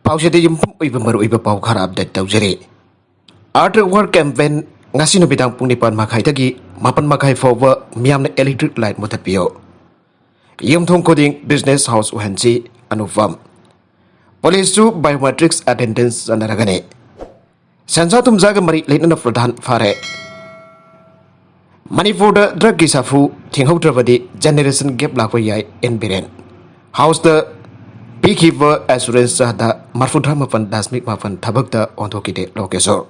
Pausada yung iba maru iba pau khara update tawjari. Art Work Campaign ngasi no bidang pung nipan makai tagi mapan makai forward miam na electric light motat pio. Yung thong coding business house uhansi anufam. Police su biometrics attendance anaragane. Sansa tum zaga mari late na pradhan fare. Manipur drug gisafu tinghau travadi generation gap lakwa yai enbiren. House the Beekeeper Assurance da marfudra mapan dasmik mapan tabakta onto kite lokesor.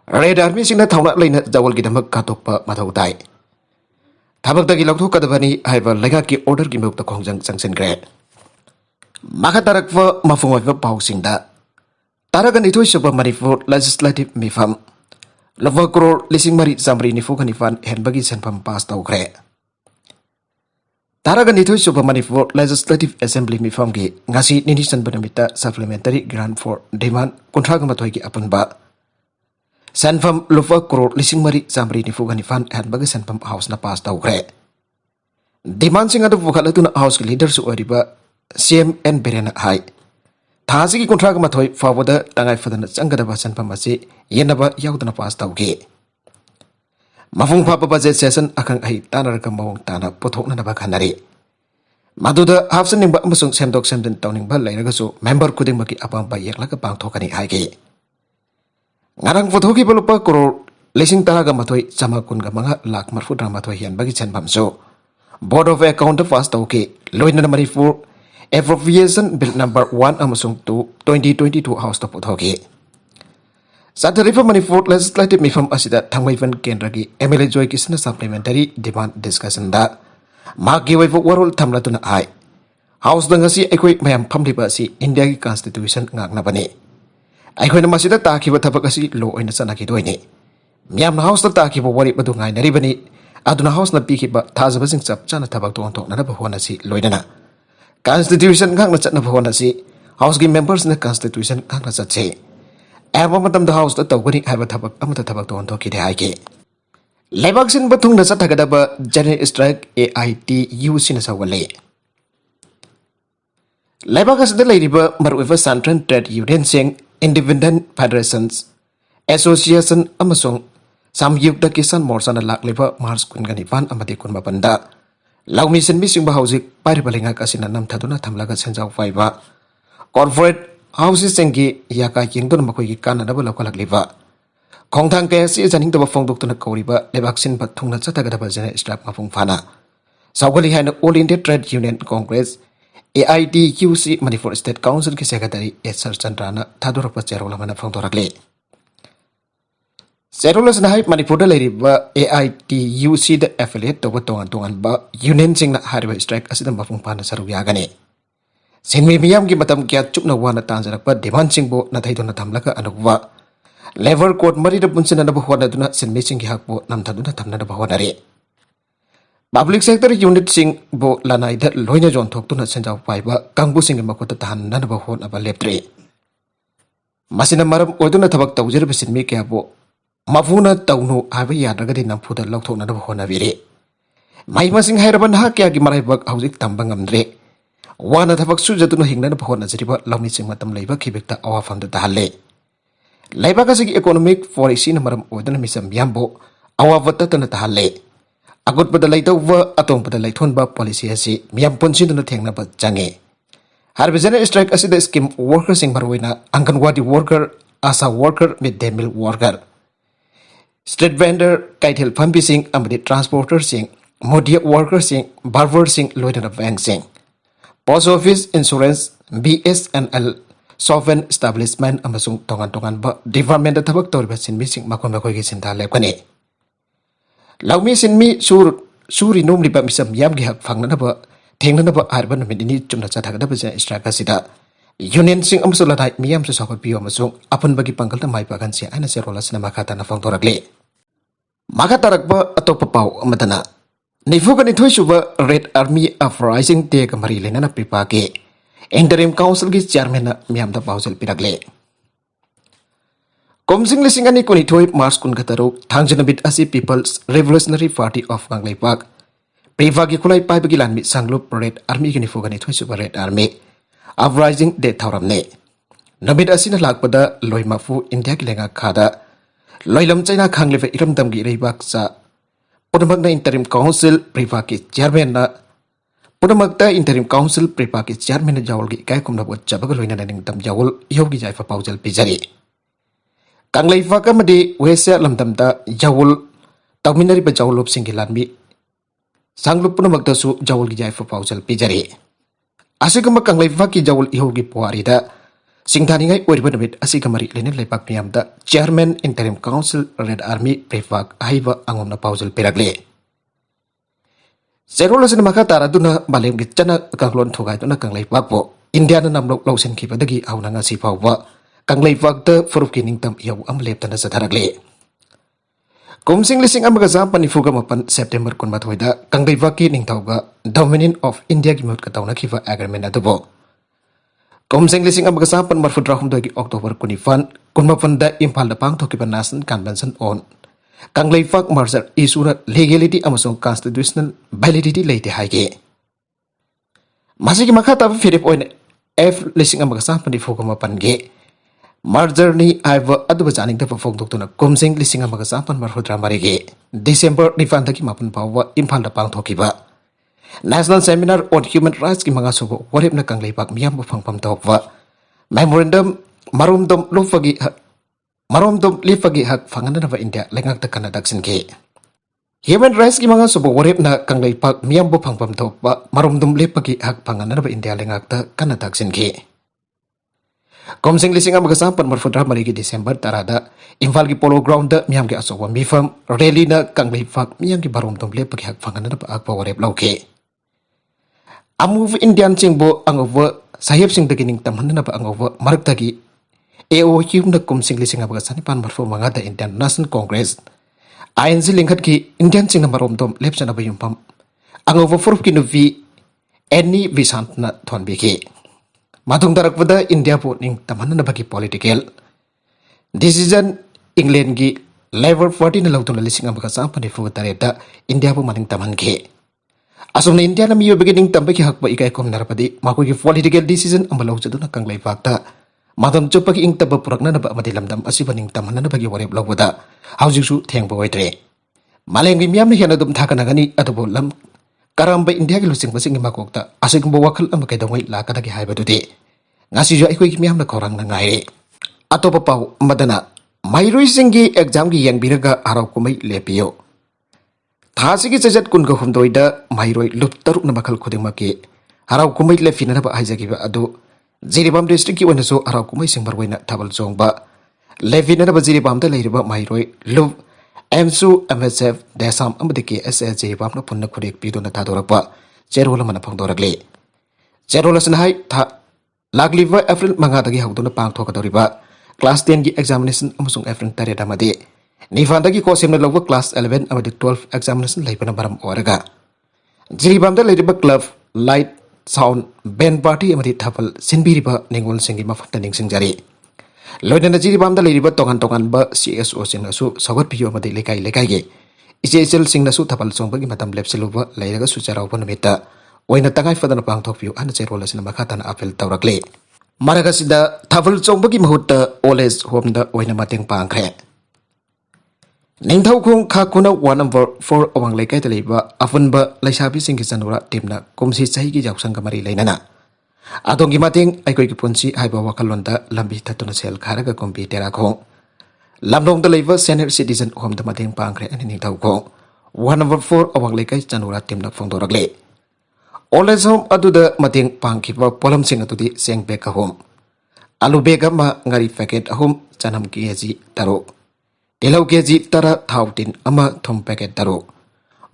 Red Army sing na thauna leina jawal gidamak katokpa mathautai. Tabakta gi lokthok kadabani haiba lega ki order gi mukta khongjang sangsen gre. Maka tarakwa mafungwa pau singda. Taragan itu sebuah Manipur legislative mifam. Lava crore lising mari samri ni fukanifan hen bagi senpam pas tau gre. Taragan itu sebuah Manipur Legislative Assembly mifam gi ngasi ninisan benamita supplementary grant for demand kontrag matoi gi apun ba. Sanfam lupa crore lising mari samri ni fukanifan hen bagi senpam house na pas tau gre. Demand sing adu fukalatu na house leader su ariba CMN berena hai. Thasi gi kontrag matoi fawada tangai fadana changada ba senpam asi yenaba yaudana pas tau gi. Mafung papa budget session akan ai tanar ka mawang tana pothok na nabakhanari. Maduda hafsan ning ba amasung semdok semden tawning ba lairaga su member kuding maki apang ba yaklaka pangthokani haigi. Ngarang pothoki balupa crore lising taraga mathoi chama kun ga manga lak marfudra mathoi hian bagi chenbam su. Board of Account fast tawki loina na Manipur Appropriation Bill number 1 amasung 2 2022 house to pothoki. Satarifa Manipur Legislative Mifam asida Thangmaivan Kendragi MLA Joy Kisna Supplementary Demand Discussion da Magi Waifu Warul Tamlatuna Ai House Dangasi Equi Mayam Pamlibasi India Constitution Ngagnabani Aikoi Namasida Taki Watabakasi Law in the Sanaki Doini Miam House the Taki Wari Badungai Naribani Aduna House na Pikiba Tazabasing Sap Chana Tabakton Nanabahuanasi Loidana Constitution Gangnachanabahonasi House Game members in the Constitution Gangnachatse Ever madam the house that Togani have a tabak amata tabak on Toki de Haiki. Lebaxin Batung the Satagadaba General Strike AIT use in a Sawale. Lebagas the Ladybird Marwiva Santran Trade Union Sing Independent Federations Association Amazon Sam Yuk the Kisan Morsan Lak Liver Mars Kunganivan Amatikun Mapanda. Laumisan missing Bahousik Paribalinga Kasinanam Taduna Tamlaga Sensa Fiber. Corporate Houses sengi yaka yingdon makoi kana na bala kolak liva. Kongtang kaya si janing to bafong doktor na kauriba lebaksin batung na chata gada bajana strap mafung fana. Sawali hai na All India Trade Union Congress AITUC Manipur State Council ki Secretary S.R. Chandrana thador pa cherola mana fong torakle. Cherola na hai Manipur da leriba AITUC the affiliate to tongan ba union sing na hariba strike asidam mafung fana saru yagane. Sinmi miyam ki matam kya chup na wana tanjarak pa demand sing bo na thaidona thamlaka anukwa labor court mari da punsin na bahwana duna sinmi sing ki hakbo nam thaduna thamna da bahwana re public sector unit sing bo lanai da loina jon thok tuna senjaw paiba kangbu sing makota tahan na bahon aba leptre masina maram oduna thabak tawjir be sinmi kya bo mafuna tawnu aba yadraga di nam phuda lokthok na da bahona vire mai masing hairaban ha kya ki marai bak haujik tambangam dre Wana tabak su jatuh hingga na pohon najriba lami sing matam leiba kibekta awa fam da tahalle. Leiba kasi economic policy na maram odan misam yambo awa vata na tahalle. Agot pada leita wa atong pada leiton ba policy asi miyam ponsin na thengna ba jange. Harbizana strike asi da scheme worker sing marwina anganwadi worker asa worker midday meal worker. Street vendor kaitel pampi sing amadi transporter sing modia worker sing barber sing loida na bank sing. Post Office Insurance BSNL Sovereign Establishment amasung tongan-tongan ba department da tabak tor basin missing makon makoi gi sinta lepkani laumi sinmi suri nomli ba misam yam gi hak phangna ba thengna ba arban medini chumna cha thagda ba ja straka sida union sing amsula dai miyam su sakot piyo amasung apun bagi pangkal ta mai pa kan si ana se rola sina makata na phang torakle maka tarak ba atop pau amadana Nifukan itu suba Red Army Uprising te kemari lena na pripake. Interim Council ki chairman na miyam da pausel piragle. Komsing lisingani kuni thoi Mars kun kataro thangjana bit asi People's Revolutionary Party of Ganglai Park. Privagi kulai pai bagi lan mi sanglup Red Army ki nifukan itu suba Red Army Uprising de thauramne. Namit asina lakpada loi mafu India ki lenga khada loilam China khanglifa iramdam gi reibak sa punamakna interim council priva ki chairman na punamakta interim council priva ki chairman na jawol gi kai kumna bot chabaga loina ning tam jawol yogi jaifa paujal pijari kanglaifa ka madi wese lamdam da jawol tawminari ba jawol op singi lanmi sanglup punamakta su jawol gi jaifa paujal pijari asigama kanglaifa ki jawol yogi puari da Singthaningai oiriba namit asigamari lene leipak miyamda Chairman Interim Council Red Army Prefak aiba angomna paujal peragle. Serolo sin maka taraduna balem gitchana kanglon thogai tuna kangleipak po India na namlok lausen kibadagi auna nga si pauwa kangleipak da furuf kining tam yaw amlep tana sa tharagle. Kumsing lising amaga panifuga mapan September kun mathoida kangleipak ki ning tauga Dominion of India gimut katauna kiva agreement adubo. Komseng lising amaga sapan marfudra humdagi Oktober kunifan kunmapanda impal da pang thokiba National Convention on Kangleifak merger isuna legality amasung constitutional validity leite haige. Masigi makata firip oin F lising amaga sapan di fokoma pange merger ni aiva aduba janing da fok doktuna komseng lising amaga sapan marfudra marige December nifantagi mapan pawa impal da pang thokiba National Seminar on Human Rights ki mga subo warip na kangleipak miyam pangpam tawwa memorandum marumdum lifagi hak fanganan na India lengak ta kanadak sinke Human Rights ki mga subo warip na kangleipak miyam pangpam tawwa marumdum lifagi hak fanganan na India lengak ta kanadak sinke Komsing lising ang magasapan marfudra marigi December tarada Imphal ki polo ground da miyam ki asowa mifam rally na kangleipak miyam ki barumdum lifagi hak fanganan na akpa warip lauke Amuv Indian singbo ang over sahib sing beginning tamhan na ba ang over maragtagi AO yung na kumsing lising abaga sanipan marfo mga da Indian National Congress INC lingkat ki Indian sing na maromdom lepsa na ba yung pam ang over furuf ki nuvi any visant na tuan biki matung darak pada India po ning tamhan na bagi political decision England ki Labour Party na lautong na lising abaga sa panifu tareta India po maning taman ki Asum na India na miyo beginning tampai ki hakba ikai kom narapadi mako ki political decision ang balaw sa doon kang laifakta. Matam chup pagi ing taba purak na naba madilamdam asibaning taman na bagi warib law wada. Housing su theng bawai tre. Maleng miyam na hiyan adum thaka na gani atubo lam karamba India ki lusing basing makokta asig mbo wakal ang makaidaw la kada ki haiba dude. Ngasi jo ikoy ki miyam na korang na ngaire. Ato papaw madana mayroy singi exam ki yang biraga araw kumay lepiyo. Thasigi chajat kun ga humdoida mairoi lup taruk na bakal khuding maki harau kumai le finana ba haijagi ba adu Jiribam district ki wana so harau kumai singbar waina thabal jong ba le finana ba Jiribam da leiriba mairoi lup MSU MSF desam amade ki SS Jiribam na punna khudik pido na thadorak ba cherola mana phangdorakle cherola sanhai tha lagliva April manga dagi hawduna pang thokadoriba class 10 ki examination amasung April tareda made Nifandagi ko simna lagwa class 11 amadi 12 examination lai pana baram oraga. Jiribam da leiriba club light sound band party amadi thapal sinbiriba ningol singi mafakta ning singjari. Loina na Jiribam da leiriba tongan ba CSO singna su sagat piyo amadi lekai ge. ICSL singna su thapal songbagi matam lepseluba leiraga su charaw panamita. Oina tangai fadana pangthok piyo ana cherola sina makhatana apel tawrakle. Maraga sida thapal songbagi mahutta oles homda oina mateng pangkhre. Ningthau khong kha kuna 1 number 4 awang laikai ta leiba afunba laisabi singki chanura timna komsi chahi ki jaksang kamari leinana adongi mating aikoi ki punsi haiba wakalonda lambi tatuna sel kharaga kompi tera khong lamdong da leiba senior citizen hom da mating pangkhre ani ningthau khong 1 number 4 awang laikai chanura timna phongdorakle olezom aduda mating pangkhiba polam sing atudi seng beka hom alu bega ma ngari packet ahum chanam kg taro Tilaw keji tara thautin ama thom packet taro.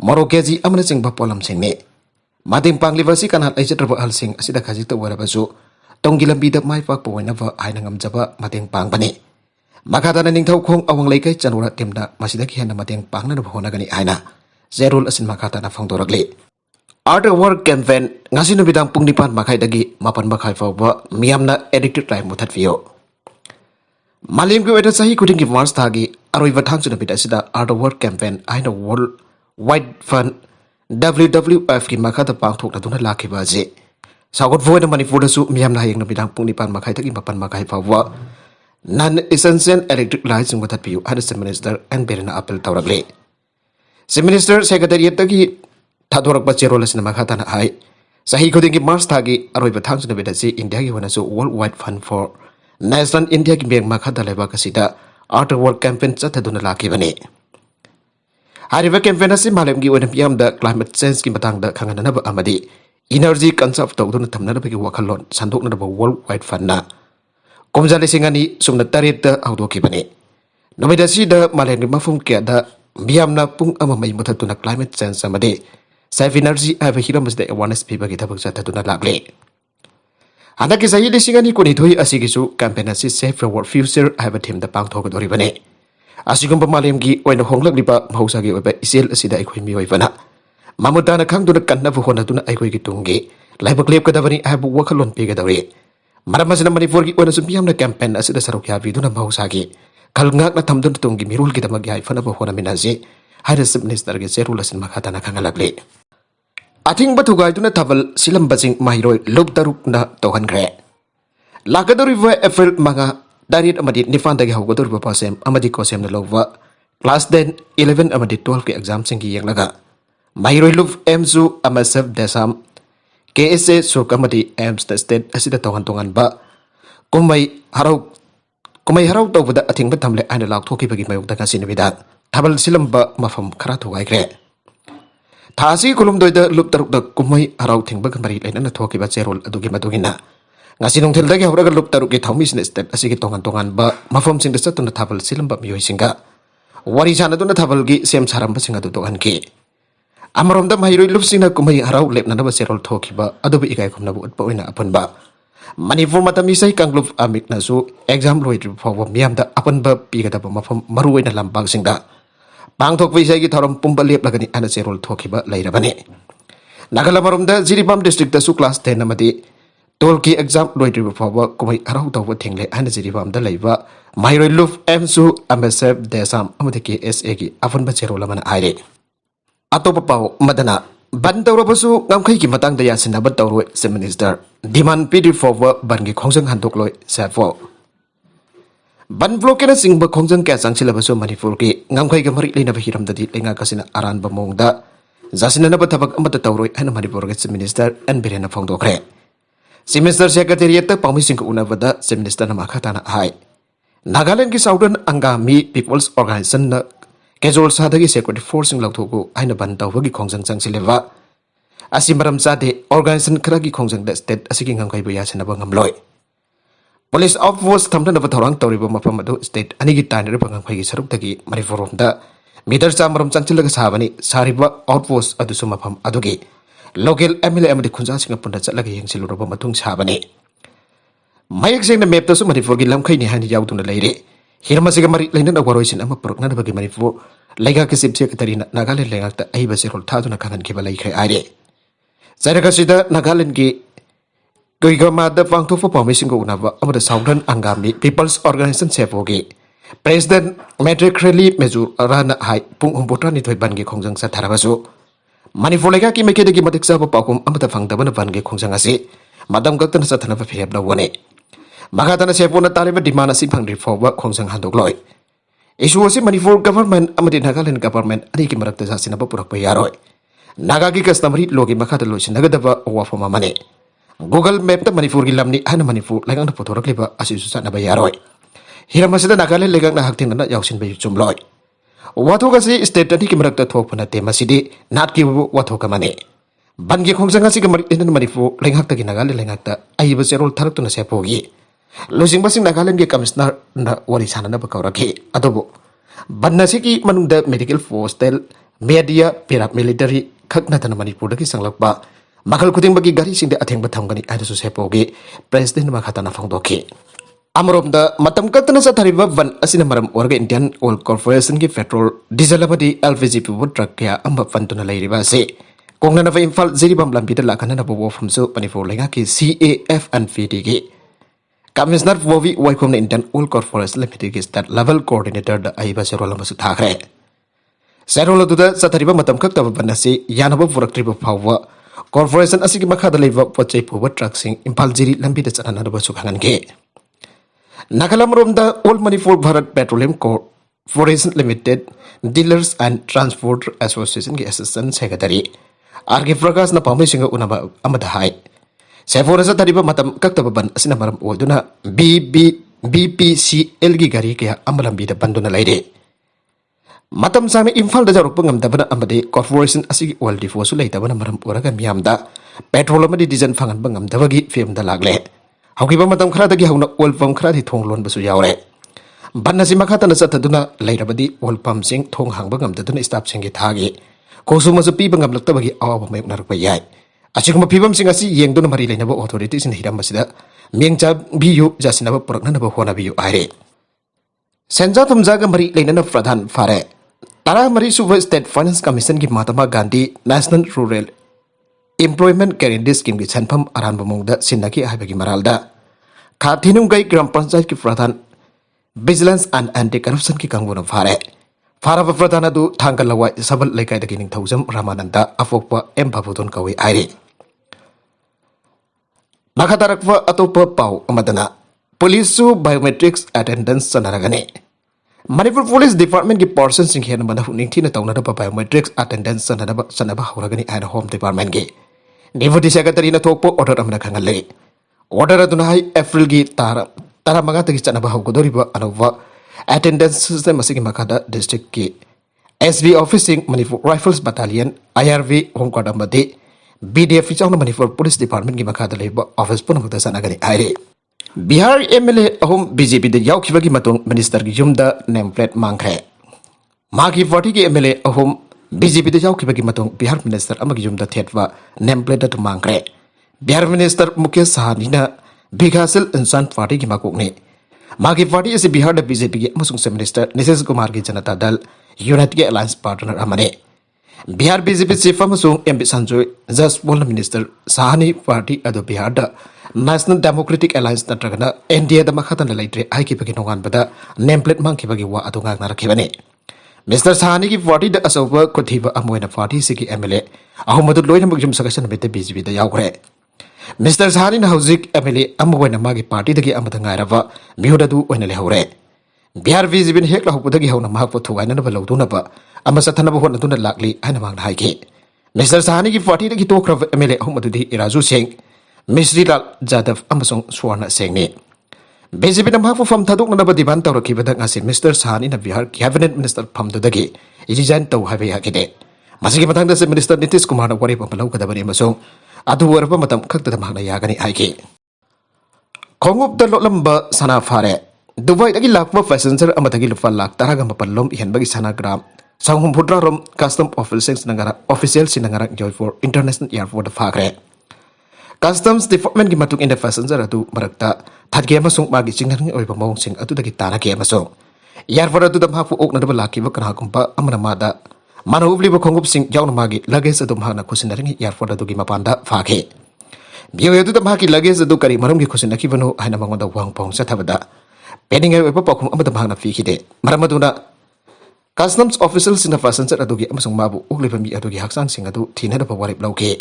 Moro keji amana sing bapolam sing ne. Mating panglibasi kanal ay jatra hal sing asida kaji to wala basu. Tonggilam bida mai pak po na va ay nangam jaba mating pang bani. Makata na ning thau khong awang laikai chanura timna masida ki hana mating pang na bhona gani aina. Zerul asin makata na phangdoragli. Art work campaign ngasino bidang pungnipan makai dagi mapan makai fawba miyamna addicted time muthat fiyo. Malim ko eda sahi kuting ki Mars thagi aroi wathang chuna bida sida art work campaign aina world wide fund WWF ki makha da pangthok na duna lakhiba je Sagot void Manipur su miyam na hayang na bidang pung nipan makai tagi mapan makai fawa non-essential electric lights ng watat piyu ada Minister and berna apel tawragle. Minister Secretariat tagi tadorak ba cherolas na makata na ay sahi ko dingi Mars tagi aroy batang sa nabida si India gi wana su Worldwide Fund for National India gi biyang makata leba kasida Art World Campaign sa taduna laki bani. Hariba campaign na si malam gi wana piyam da climate change gi matang da kangan na ba amadi energy concept tawdo na tamna na bagi wakalon sandok na ba Worldwide Fund na. Kumjali singani sumna tarit da audo ki bani. Nomida si da malam gi mafum kya da biyam na pung ama may mutatu na climate change amadi safe energy aba hiram mas da awareness piba ki tabak sa taduna lagle. Handa ki sayi singani kuni thui asigi su campaign asi Safe for Future aba team da pang thok dori bani. Asigum pa malam gi oina honglak liba mahausa gi oba isil asida ikoi mi oi bana. Mamuta na khang du na kanna bu hona tu na ikoi gi tungi laibak lep ka da bani aba wakalon pi ga dori. Maramasina Manipur gi oina sumpiyam na campaign asida sarok ya bi du na mahausa gi kalngak na tamdun tungi mirul kita magyai fana ba hona minazi haida Minister ge serul asin makata na kangalakle. Ating batugai tu na tabal silam basing mahiroi lub taruk na tohan gre. Lakadori va April mga darit amadi nifan dagi hawgador ba pasem amadi kosem na lova class 10 11 amadi 12 ke exam singi yang laga. Mahiroi lub emsu amasab desam KSA sukamadi ems state asida tohan ba kumay harau tau bada ating batamle ana lak thoki bagi mayuk daga sinibida tabal silam ba mafam khara thugai gre. Thasi kulum doida lup taruk da kumai harau thingba kamari laina na thoki ba cherol adugi madugina ngasi nongthel dagi hawraga lup taruk ke thawmi sin step asigi tongan ba mafam sing da satuna thabal silam ba miyoi singa wari jana duna thabal gi sem saram ba singa du tohan ki amarom da mahiroi lup sina kumai harau lep na ba cherol thoki ba adubi igai khumna bu atpa oina apun ba Manipur matam isai kangluf amik na su exam loi fawa miyam da apan ba pi ga da ba mafam maruoi na lambang singda bang thok wisai gi thoram pumba lep lagani ana cherol thoki ba lairabani nagala marom da Jiribam district da su class 10 amadi tolki exam loi fawa kumai harau taw ba thingle ana Jiribam da laiba mairoi luf emsu amsf desam amadi KSA gi apan ba cherol amana aire atopa pau madana ban tawrabasu ngamkhai ki matang da yasin ba tawroi se Minister demand pidi forward ban gi khongjang handok loi safo ban blokena singba khongjang kya changchilabasu Manipur ki ngamkhai ga mari leina ba hiram dadi lenga kasina aran ba mongda jasina na ba thabak amata tawroi hana Manipur ge Minister an birena phongdokre si Minister Secretariat ta pami sing una bada se Minister na makhata na hai Nagaland ki Southern Angami People's Organization na casual sadagi security forcing lauthoku aina ban tawgi khongjang changchileva asimaram chade organization khragi khongjang da state asigi ngamkai bu yasena ba ngamloi police outpost thamna na thorang toriba mafam adu state anigi tanre bangang phai gi saruk tagi Manipur da meter chamaram changchilaga sabani sariba outpost adu sumafam adugi local MLA amadi khunja singa punda chatlaga yengsiluroba matung sabani mayek sengna map ta su Manipur gi lamkhai ni hani yauduna leire hirmasiga mari leina na waroisin ama prokna bagi Manipur lega ke sipse katarina Nagaland lengak ta ai basirol thaduna kangan ke balai khai aire Zairaga sida Nagaland gi goigama da pangtho fo permission go na ba amada Southern Angami People's Organization sepogi President Matrically Mezu Rana hai pung umputra ni thoi ban gi khongjang sa tharabasu Manipur lega ki meke de gi matik sa ba pakum amada phangda ban ban gi khongjang ase madam gakta na sa thana ba pheb la wone Magatana sepona taliba dimana si phangri forward khongjang handok loi issue ase Manipur government amadi Nagaland government ani ki marakta jasina ba purak pa yaroi Naga ki customary logi makata loisin nagadaba wafama mane Google map ta Manipur gi lamni hana Manipur lengang na photorak liba asisu sa na ba yaroi hiramasida Nagaland legang na hakting na yausin ba yum loi watho ka si state ani ki marakta thok phana te masidi nat ki watho ka mane bangi khongjang asi ki marik inen Manipur lengak ta gi Nagaland lengak ta ai ba serol tharak tu na sepogi Losing basing Nagaland ge commissioner na wari sana na bakawraki adobo banna siki manungda medical force tel media paramilitary khakna tan Manipur da ki sanglakba makal kuting bagi gari singde atheng bathamgani ada su sepoge president makhata na phangdoki amrom da matam katna sa thariba ban asina maram orga Indian Oil Corporation ki petrol diesel abadi LPG pu truck ya amba pantuna lairiba se kongna na Imphal Jiribam lambi da lakana na bobo famso Manipur lenga ki CAF and FDG Commissioner Wovi Waikom na Indian Oil Corporation Limited ki state level coordinator da aiba serola masu thakre serola du da sa thariba matam khak ta banasi yanaba puraktriba phawwa corporation asigi makada leba pochai puba truck sing impal jiri lambi da chana na ba su khangan ge nagalam romda All Manipur Bharat Petroleum Corporation Limited Dealers and Transport Association ki assistant secretary RK Prakash na pamai singa unaba amada hai Sephora sa tariba matam kaktaba ban asina maram oduna BPCL gi gari kaya amalambi da banduna laide matam sami imfal da jaruk pengam da bana amade corporation asigi oil depot su laida bana maram oraga miyamda petrol amadi diesel fangan bangam da bagi fem da lagle haukiba matam khara da gi hauna oil pump khara di thong lon basu yaure banna si makata na sataduna lairabadi oil pump sing thong hang bangam da duna staff sing gi thagi kosuma su pi bangam lakta bagi awa mai unar pa yai achigma pibam sing asi yengduna mari lainaba authorities in hiram basida mengcha biyu jasinaba porakna ba hona biyu aire senja tumjaga mari lainana pradhan fare Tara Mari Suva State Finance Commission ki Mahatma Gandhi National Rural Employment Guarantee Scheme ki chanpham aran bamungda sinaki habagi maralda Khathinung gai Gram Panchayat ki Pradhan Vigilance and Anti-Corruption ki kanguna fare Faraba Pradhan adu thangkal lawai sabal laikai da kining thausam Ramananda afokpa M Bhabudon kawi aire Makatarakwa atopa pau amadana Police su biometrics attendance sanaragane Manipur Police Department ki person sing hian mana huning thina tawna da biometrics attendance sanaba horagani and Home Department ki Deputy Secretary na thokpo order amna khangalle order aduna hai April gi tara manga tagi chanaba hawgodoriba anova attendance system asigi makada district ki SB officing Manipur Rifles Battalion IRV Homeguard amade BDF chawna Manipur Police Department ki makada leba office punamukta sanagani aire Bihar MLA ahum BJP da yaukibagi matung minister gi yumda nameplate mangkre magi party ki MLA ahum BJP da yaukibagi matung Bihar minister amagi yumda thetwa nameplate da mangkre Bihar minister Mukesh Sahani na Bighasil Insan party ki makukni magi party ase Bihar da BJP ki amasung se minister Nitish Kumar ki Janata Dal United ki alliance partner amane Bihar BJP chief amasung MP Sanjoy just one minister Sahani party ado Bihar da National Democratic Alliance natragana NDA da makhatan laitre ai ki bagi nongan bada nameplate mang ki bagi wa adunga na rakhibane Mr Sahani ki party da asoba kothiba amoina party se ki MLA ahumadu loina mugjum sagasan bete BJP da yaugre Mr Sahani na hauzik MLA amoina magi party da ki amada ngairava mihuda du oina le hore Bihar BJP hek la hukуда gi hauna mahak pothu aina na balawdu na ba amasa thana ba hona tuna lakli aina mang na haike Mr Sahani ki party da ki tokra MLA ahumadu di Iraju Singh Misri Lal Jadhav amasung Swarna Singh ni BJP na mahak fam thaduk na ba diban tawra ki badang ase Mr Sahani na Bihar cabinet minister pham du dagi resign taw habe hakide masigi matang da se minister Nitish Kumar na wari pampalau ka dabani amasung adu warpa matam khakta da magna yagani haike khongup da lolamba sana fare Dubai dagi lakwa passenger amatagi lupa lak taraga mapalom ihan bagi sana gram sanghum pudra rom custom official sinangara Joypur International Airport fakre Customs Department ki matuk inda passenger atu marakta thadge amasung magi chingnan oiba mawng sing atu dagi tana ke amasung Airport atu dam hafu ok na daba laki ba kana kumpa amana mada mana ubli ba khongup sing jauna magi luggage atu mahana kusindaringi airport atu gi mapanda fakhe Biyo atu dam haki luggage atu kari maram gi kusinaki banu haina mangonda wang pong sa thabada Peningai oiba pakum amada mahana fikide maramaduna Customs officials sina passenger atu gi amasung mabu ukli pami atu gi haksang sing atu thina da warip lauke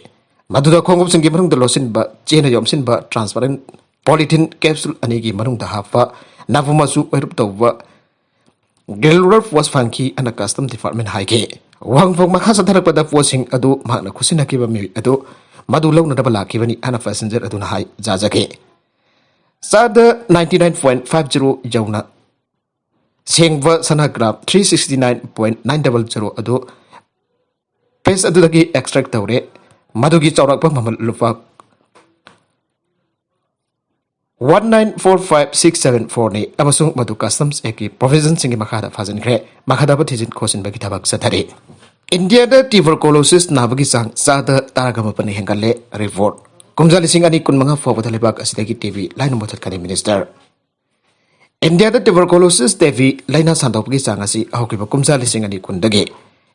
Maduda khongup sing gi marung da losin ba chena yomsin ba transparent polythene capsule ani gi marung da hafa navumasu oirup tawwa Gelur was funky and a custom department haike wang phong makha sadharak pada posing adu magna khusina ki ba mi adu madu law na dabala ki bani ana passenger adu na hai jajake sada 99.50 jauna sengwa sanagram 369.900 adu pes adu dagi extract tawre Madugi chaurak pa mamal lupa 1945674 ni amasung madu customs eki provision singi makada fajan kre makada ba thijin khosin bagi thabak sathari India da tuberculosis na bagi sang sada taragama pani hengalle report kumjali singani kunmanga fobada lebak asidagi TV line mothat kani minister India da tuberculosis TV line sandop gi sang asi ahokriba kumjali singani kundage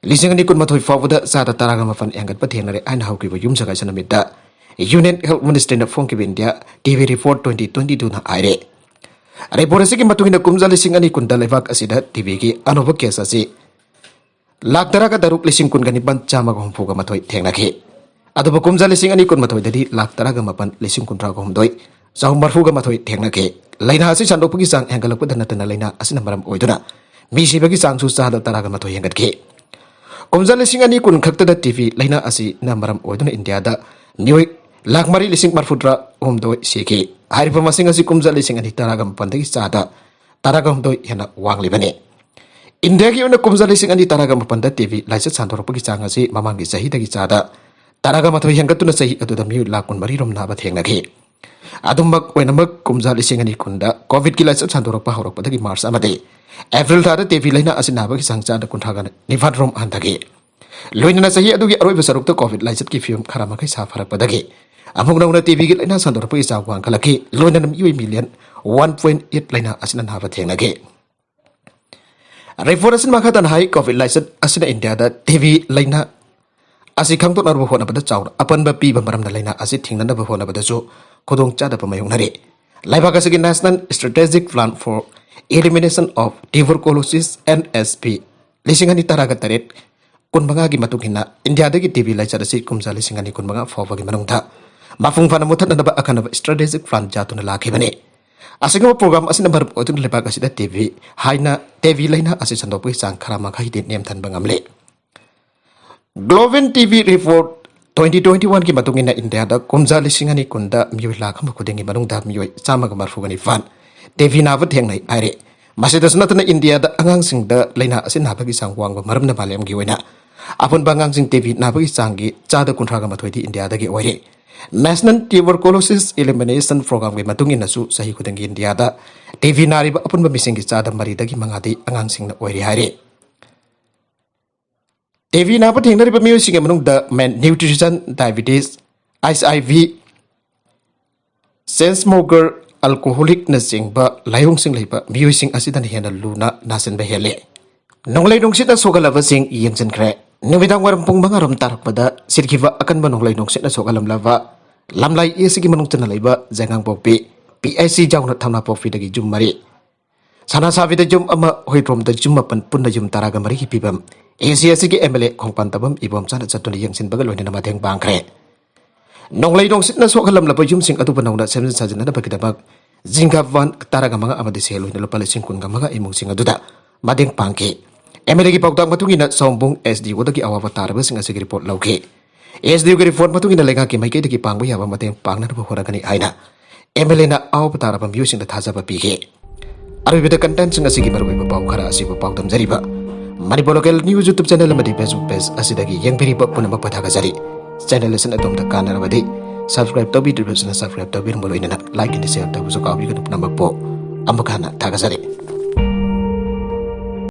Lisingani kun mathoi fawda sada taragama fan engat pathenare aina hawkiba yum sagai sanamita Union Health Ministry na phone ki India TV report 2022 na aire report asigi matungina kumjali singani kun dalebak asida TV ki anova case asi lakdara ka daruk lising kun gani ban chama ko humpuga mathoi thengnaki ꯑꯗꯨꯕꯨ ꯀꯨꯝꯖꯥ ꯂꯤꯁꯤꯡ ꯑꯅꯤ ꯀꯨꯟꯃꯥꯊꯣꯏꯗꯗꯤ ꯂꯥꯛ ꯇꯔꯥꯒ ꯃꯥꯄꯟ ꯂꯤꯁꯤꯡ ꯀꯨꯟꯊ꯭ꯔꯥꯒ ꯍꯨꯝꯗꯣꯏ ꯆꯍꯨꯝ ꯃꯔꯐꯨꯒ ꯃꯥꯊꯣꯏ ꯊꯦꯡꯅꯈꯤ ꯂꯩꯅꯥ ꯑꯁꯤ ꯁꯟꯗꯣꯛꯄꯒꯤ ꯆꯥꯡ ꯍꯦꯟꯒꯠꯂꯛꯄꯗ ꯅꯠꯇꯅ ꯂꯩꯅꯥ ꯑꯁꯤꯅ ꯃꯔꯝ ꯑꯣꯏꯗꯨꯅ ꯃꯤ ꯁꯤꯕꯒꯤ ꯆꯥꯡꯁꯨ ꯆꯥꯗ ꯇꯔꯥꯒ ꯃꯥꯊꯣꯏ ꯍꯦꯟꯒꯠꯈꯤ ꯀꯨꯝꯖꯥ ꯂꯤꯁꯤꯡ ꯑꯅꯤ ꯀꯨꯟ ꯈꯛꯇꯗ ꯇꯤꯕꯤ ꯂꯩꯅꯥ ꯑꯁꯤꯅ ꯃꯔꯝ ꯑꯣꯏꯗꯨꯅ ꯏꯟꯗꯤꯌꯥꯗ ꯃꯤꯑꯣꯏ ꯂꯥꯛ ꯃꯔꯤ ꯂꯤꯁꯤꯡ ꯃꯔꯐꯨꯇꯔꯥ ꯍꯨꯝꯗꯣꯏ ꯁꯤꯈꯤ ꯍꯥꯏꯔꯤꯕ ꯃꯁꯤꯡ ꯑꯁꯤ ꯀꯨꯝꯖꯥ ꯂꯤꯁꯤꯡ ꯑꯅꯤ ꯇꯔꯥꯒ ꯃꯥꯄꯟꯗꯒꯤ ꯆꯥꯗ ꯇꯔꯥꯒ ꯍꯨꯝꯗꯣꯏ ꯍꯦꯟꯅ ꯋꯥꯡꯂꯤꯕꯅꯤ इंडिया की कुमजा लिंग अनी तरह मपन टीवी लाइसेंस सानोरपी चांग ममांगी चाही चादा तरह मथोई हेंगतुना चाही मयू लाख कुन मरीरोम नाब थेंगनखी कुमजा लिंग अनी कुन कोविड की लाइसेंस सानोरप हौरपदगी मार्च एप्रिल थाद टीवी लाइना नाबगी चांग चाद कुंथ्रागा निफारोम हंधगी लोइना चाही अरोब सरुक कोविड लाइसेंस की फिल्म खरा मखै साफरपदगी नौना टीवी की लाइना सानोरपगी चांग वांगखलखी लोइना मयू मिलियन 1.8 लाइना नाब थेंगनखी रिपोर्ट असिन मखातन हाई कोविड लाइसेंस इंडिया टीवी लाइना असी खंगतोनरब होनबद चाउर अपनब पीब मरमना लाइना असी थिंगनब होनबदसु खुदोंग चादब मयुंगनरे लाइबाक असिगी national strategic plan for elimination of tuberculosis NSP लिसिंग अनी तरागा तरेट कुनमंगा की मतुकिना इंडिया दगी टीवी लाइसेंस असी कुमजा लिसिंग अनी कुनमंगा फौबगी मनुंगथा मफुंग फाना मुथनब अखनब स्ट्रेटेजिक प्लान जातुना लाखिबने असिगम प्रोग्राम असिना मरब ओतुन लेबाक असिदा टीवी हाइना टीवी लाइना असी संदोपै चांग खरा मखै दि नेम थनब ngamle ग्लोबल टीवी रिपोर्ट 2021 की मतुंगिना इंडिया दा कुमजा लिसिंग अनी कुंदा मियोय लाख म खुदेंगी मनुंगदा मियोय चामग मरफुगनि फान टीवी नाब थेंगनाय हाइरे मसिदस नतना इंडिया दा अंगांग सिंग दा लाइना असिन नाबगी चांग वांग मरमना बालेम गी ओइना अपन बांगांग सिंग टीवी नाबगी चांगी चादा कुंथ्रागा मथोइदि इंडिया दगी ओइरे नेशनल ट्यूबरकुलोसिस एलिमिनेशन प्रोग्राम की मतुंग इनसु सही खुदंगी इंडिया दा टीवी नारिब अपुनब मिसिंगी चादा मरीदगी मंगादी अंगांग सिंगना ओइरे हाइरे टीवी नाब थेंगनरिब मियोसिंग मनुंगदा मेन न्यूट्रिशन डायबिटीज HIV सेंसमोगर अल्कोहलिक न चिंगबा लायोंग सिंग लेबा मियोसिंग असिदन हेना लुना नासनबा हेले नोंगलै नोंसिना सोगलबा सिंग येंजनख्रे नुमिदांग वरम पुंग मंगारम तारकपदा सिरखिबा अकनबा नोंगलै नोंसिना सोगलमलाबा lamlai esigi manungtana leiba jangang pokpi PIC jauna thamna pokpi dagi jum mari sana savida jum ama hoitrom da jum mapan punna jum taraga mari hipibam ACSC ki MLA khongpan tabam ibom chana chatuni yangsin bagal loina matheng bangkhre nonglai dong sitna sokhalam laba jum sing atu banongna semjin sajana da bakidabak jingga wan taraga manga amadi selo ina lopal sing kun gamaga imung sing aduda madeng pangke MLA ki pawtang matungina sombung SD wodagi awawa taraba sing asigi report lauke SD की report मतुंग इन लेगा की माइके दगी पांगबो याबा मतें पांगनबो होरगनी आइना MLA ना आव ताराबा म्यूसिंग the थाजाबा पीगे अरबिद content सिंग असिगी मरबो पाव खरा असिबो पाव दमजरिबा Manipur local news YouTube channel मदि फेसबुक पेज असिदगी यंगबिरिबा पुनम पथागा जरी चैनल लिसन अदम द कानरबदि सब्सक्राइब तबि दिबसना सब्सक्राइब तबि रमबो लोइना लाइक एंड शेयर तबु जो काबि गन नंबर पो अमखाना थागा जरी